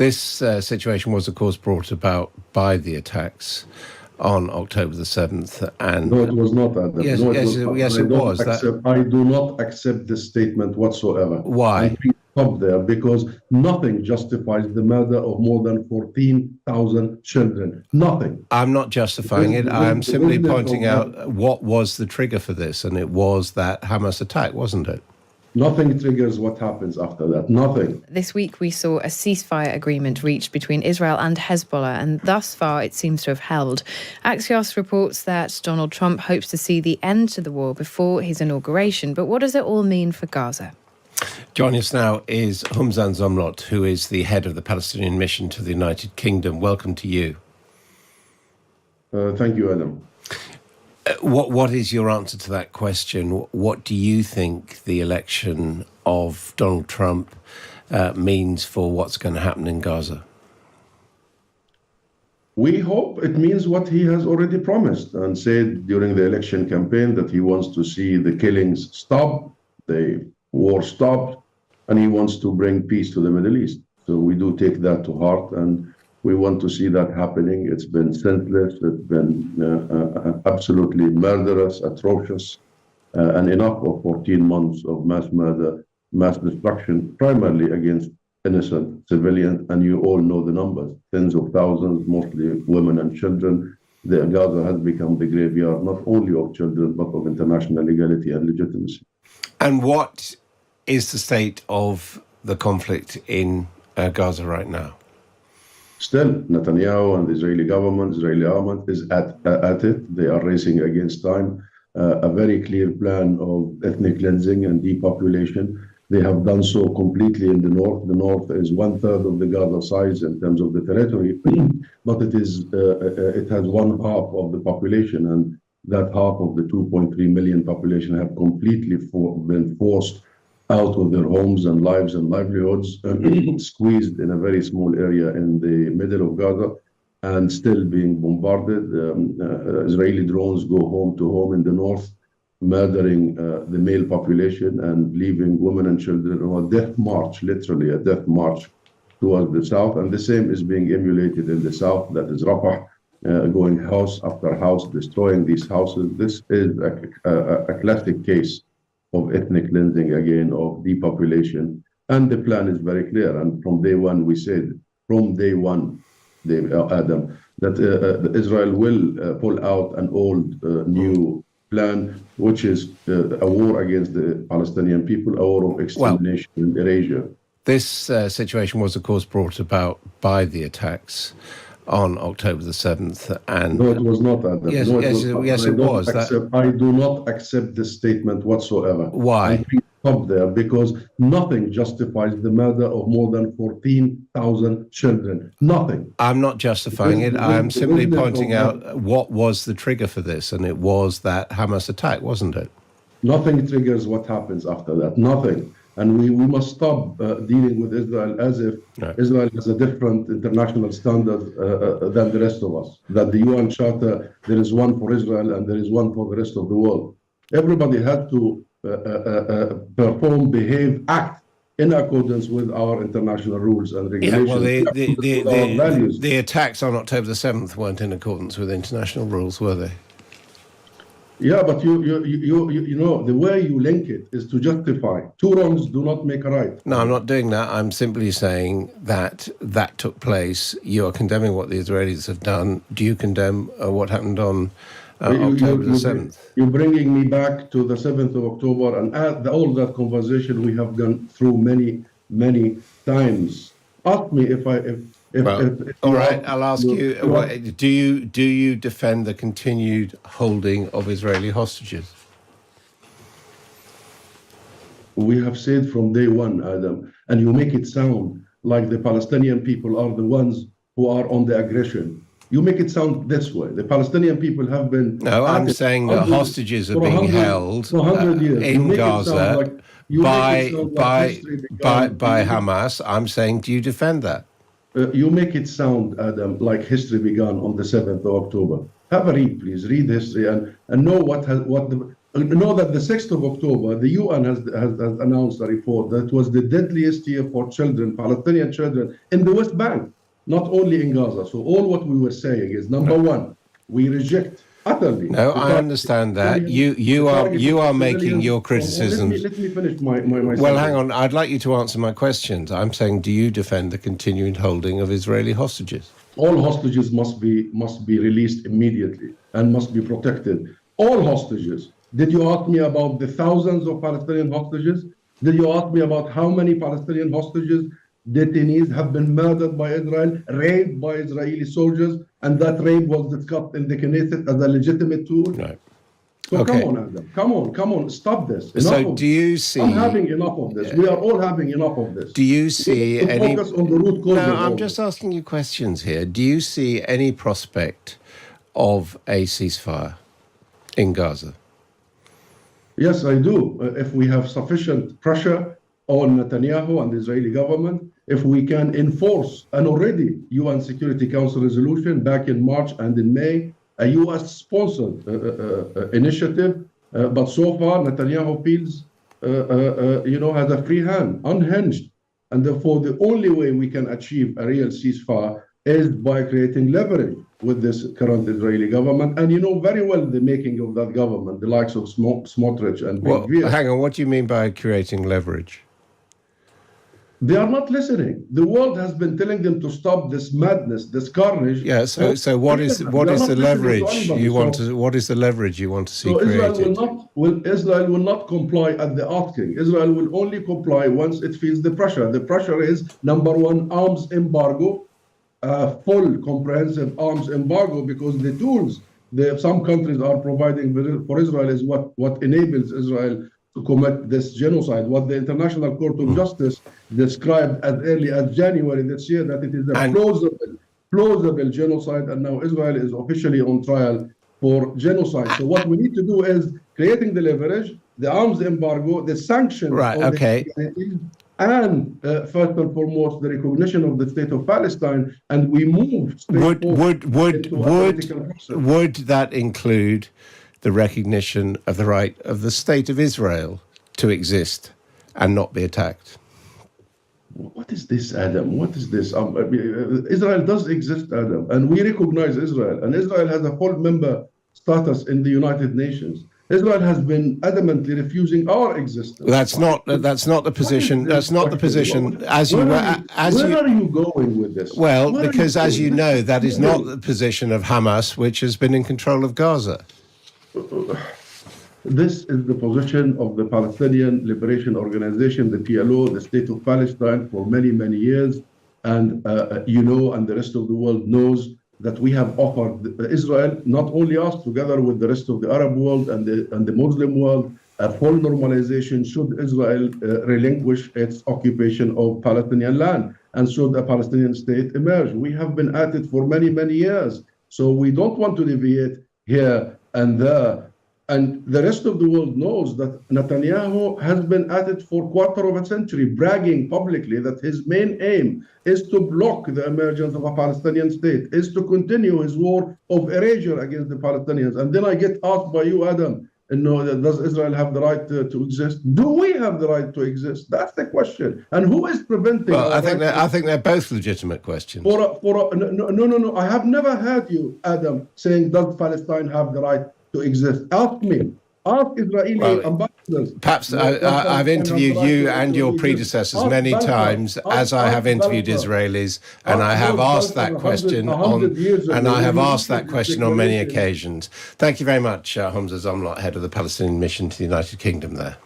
This situation was, of course, brought about by the attacks on October the 7th. And no, it was not, Adam. Yes, no, it was. I do not accept this statement whatsoever. Why? And please stop there, because nothing justifies the murder of more than 14,000 children. Nothing. I'm not justifying it. I'm simply pointing out what was the trigger for this, and it was that Hamas attack, wasn't it? Nothing triggers what happens after that. Nothing. This week we saw a ceasefire agreement reached between Israel and Hezbollah, and thus far it seems to have held. Axios reports that Donald Trump hopes to see the end to the war before his inauguration. But what does it all mean for Gaza? Joining us now is Husam Zomlot, who is the head of the Palestinian mission to the United Kingdom. Welcome to you. Thank you, Adam. What is your answer to that question? What do you think the election of Donald Trump means for what's going to happen in Gaza? We hope it means what he has already promised and said during the election campaign, that he wants to see the killings stop, the war stopped, and he wants to bring peace to the Middle East. So we do take that to heart, and we want to see that happening. It's been senseless, it's been absolutely murderous, atrocious, and enough of 14 months of mass murder, mass destruction, primarily against innocent civilians, and you all know the numbers, tens of thousands, mostly women and children. The Gaza has become the graveyard, not only of children, but of international legality and legitimacy. And what is the state of the conflict in Gaza right now? Still, Netanyahu and the Israeli government, Israeli army is at it. They are racing against time. A very clear plan of ethnic cleansing and depopulation. They have done so completely in the north. The north is 1/3 of the Gaza size in terms of the territory, but it has 1/2 of the population, and that half of the 2.3 million population have completely been forced out of their homes and lives and livelihoods, squeezed in a very small area in the middle of Gaza, and still being bombarded. Israeli drones go home to home in the north, murdering the male population and leaving women and children on a death march, literally a death march towards the south. And the same is being emulated in the south, that is Rafah, going house after house, destroying these houses. This is a classic case of ethnic cleansing, again, of depopulation. And the plan is very clear. And from day one, we said, Adam, that Israel will pull out an old, new plan, which is a war against the Palestinian people, a war of extermination and erasure. This situation was, of course, brought about by the attacks on October the 7th. And no, it was not, Adam. Yes, no, it was. I do not accept this statement whatsoever. Why? And please stop there, because nothing justifies the murder of more than 14,000 children. Nothing. I'm not justifying it. I'm simply pointing out what was the trigger for this, and it was that Hamas attack, wasn't it? Nothing triggers what happens after that. Nothing. And we must stop dealing with Israel as if Israel has a different international standard than the rest of us. That the UN Charter, there is one for Israel and there is one for the rest of the world. Everybody had to perform, behave, act in accordance with our international rules and regulations. The attacks on October the 7th weren't in accordance with international rules, were they? Yeah, but you know, the way you link it is to justify. Two wrongs do not make a right. No, I'm not doing that. I'm simply saying that took place. You are condemning what the Israelis have done. Do you condemn what happened on October the 7th? You're bringing me back to the 7th of October, and all that conversation we have gone through many times. Ask me if all right, I'll ask you, do you defend the continued holding of Israeli hostages? We have said from day one, Adam, and you make it sound like the Palestinian people are the ones who are on the aggression. You make it sound this way. The Palestinian people have been... No, I'm saying that hostages are being held in Gaza by Hamas. I'm saying, do you defend that? You make it sound, Adam, like history began on the 7th of October. Have a read, please. Read history and know know that the 6th of October, the UN has announced a report that was the deadliest year for children, Palestinian children, in the West Bank, not only in Gaza. So all what we were saying is, number one, we reject utterly. No, I understand that. You are making your criticisms. Let me finish my Well, hang on. I'd like you to answer my questions. I'm saying, do you defend the continued holding of Israeli hostages? All hostages must be released immediately and must be protected. All hostages. Did you ask me about the thousands of Palestinian hostages? Did you ask me about how many Palestinian hostages, detainees, have been murdered by Israel, raped by Israeli soldiers, and that rape was discussed in the Knesset as a legitimate tool? Right. So Okay. come on, Adam. Come on. Stop this. So do you see... I'm having enough of this. We are all having enough of this. Do you see any... Focus on the root cause. No, I'm just asking you questions here. Do you see any prospect of a ceasefire in Gaza? Yes, I do. If we have sufficient pressure on Netanyahu and the Israeli government, if we can enforce an already UN Security Council resolution back in March and in May, a US-sponsored initiative, but so far Netanyahu feels, has a free hand, unhinged, and therefore the only way we can achieve a real ceasefire is by creating leverage with this current Israeli government. And you know very well the making of that government, the likes of Smotrich and Well, Ben Gvir. hang on. What do you mean by creating leverage? They are not listening. The world has been telling them to stop this madness, this carnage. Yeah. So what is the leverage you want to? What is the leverage you want to see So Israel created? Israel will not comply at the asking. Israel will only comply once it feels the pressure. The pressure is, number one, arms embargo, full comprehensive arms embargo, because the tools some countries are providing for Israel is what enables Israel to commit this genocide, what the International Court of Justice described as early as January this year, that it is a plausible genocide, and now Israel is officially on trial for genocide. So what we need to do is creating the leverage, the arms embargo, the sanctions, Right. Okay. and first and foremost, the recognition of the state of Palestine, and we move. Would that include the recognition of the right of the state of Israel to exist and not be attacked? What is this, Adam? What is this? Israel does exist, Adam, and we recognize Israel, and Israel has a full member status in the United Nations. Israel has been adamantly refusing our existence. That's not the position. That's not the position. Where are you going with this? Well, because as you know, that is not the position of Hamas, which has been in control of Gaza. This is the position of the Palestine Liberation Organization, the PLO, the State of Palestine, for many, many years. And and the rest of the world knows that we have offered Israel, not only us, together with the rest of the Arab world and the Muslim world, a full normalization should Israel relinquish its occupation of Palestinian land, and should a Palestinian state emerge. We have been at it for many, many years. So we don't want to deviate here and there. And the rest of the world knows that Netanyahu has been at it for a quarter of a century, bragging publicly that his main aim is to block the emergence of a Palestinian state, is to continue his war of erasure against the Palestinians. And then I get asked by you, Adam, does Israel have the right to exist? Do we have the right to exist? That's the question. And who is preventing? Well, I think they're both legitimate questions. No. I have never heard you, Adam, saying, does Palestine have the right to exist? Ask me. Ask Israeli ambassadors. Perhaps I've interviewed you and your predecessors many times, as I have interviewed Israelis, and I have asked that question on many occasions. Thank you very much, Husam Zomlot, head of the Palestinian mission to the United Kingdom there.